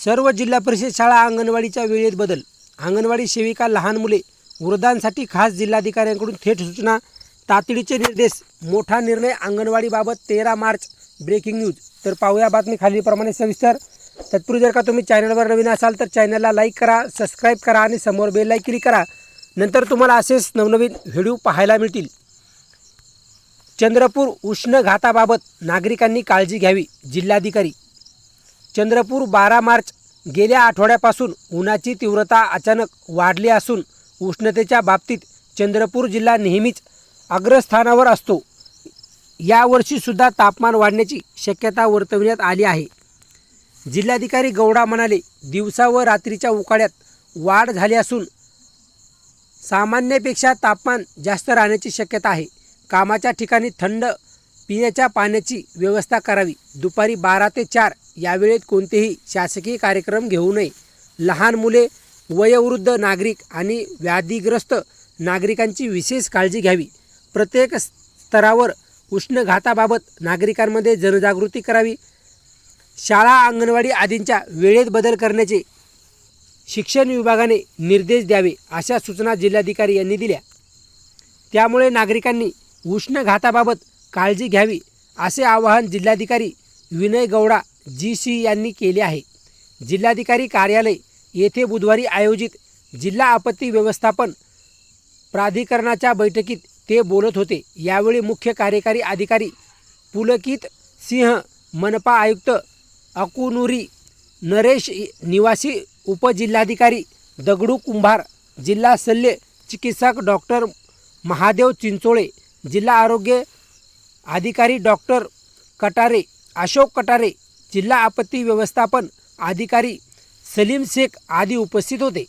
सर्व जिल्हा परिषद शाळा अंगणवाडीच्या वेळेत बदल. अंगणवाडी सेविका, लहान मुले, वृद्धांसाठी खास जिल्हाधिकाऱ्यांकडून थेट सूचना, तातडीचे निर्देश. मोठा निर्णय अंगणवाडीबाबत 13 मार्च. Breaking news. तर पाहूया बातमी खालीलप्रमाणे सविस्तर. तत्पूर्वी जर का तुम्ही चॅनलवर नवीन असाल तर चॅनलला लाईक करा, सबस्क्राईब करा आणि समोर बेल आयकॉन क्लिक करा. नंतर तुम्हाला असेच नवनवीन व्हिडिओ पाहायला मिळतील. चंद्रपूर उष्णघाताबाबत नागरिकांनी काळजी घ्यावी. जिल्हाधिकारी. चंद्रपूर 12 मार्च. गेल्या आठवड्यापासून उन्हाची तीव्रता अचानक वाढली असून उष्णतेच्या बाबतीत चंद्रपूर जिल्हा नेहमीच अग्रस्थानावर असतो. यावर्षीसुद्धा तापमान वाढण्याची शक्यता वर्तवण्यात आली आहे. जिल्हाधिकारी गौडा म्हणाले, दिवसा व रात्रीच्या उकाड्यात वाढ झाली असून सामान्यपेक्षा तापमान जास्त राहण्याची शक्यता आहे. कामाच्या ठिकाणी थंड पिण्याच्या पाण्याची व्यवस्था करावी. दुपारी 12 ते 4 या वेळेत कोणतेही शासकीय कार्यक्रम घेऊ नये. लहान मुले, वयोवृद्ध नागरिक आणि व्याधीग्रस्त नागरिकांची विशेष काळजी घ्यावी. प्रत्येक स्तरावर उष्णघाताबाबत नागरिकांमध्ये जनजागृती करावी. शाळा, अंगणवाडी आदींच्या वेळेत बदल करण्याचे शिक्षण विभागाने निर्देश द्यावे, अशा सूचना जिल्हाधिकारी यांनी दिल्या. त्यामुळे नागरिकांनी उष्णघाताबाबत काळजी घ्यावी, असे आवाहन जिल्हाधिकारी विनय गौडा GC यांनी केले आहे. जिल्हाधिकारी कार्यालय येथे बुधवारी आयोजित जिल्हा आपत्ती व्यवस्थापन प्राधिकरणाच्या बैठकीत ते बोलत होते. यावेळी मुख्य कार्यकारी अधिकारी पुलकित सिंह, मनपा आयुक्त अकुनुरी नरेश निवासी उपजिल्हाधिकारी दगडू कुंभार, जिल्हा शल्य चिकित्सक डॉक्टर महादेव चिंचोळे, जिल्हा आरोग्य अधिकारी डॉक्टर कटारे, अशोक कटारे, जिल्हा आपत्ती व्यवस्थापन अधिकारी सलीम शेख आदी उपस्थित होते.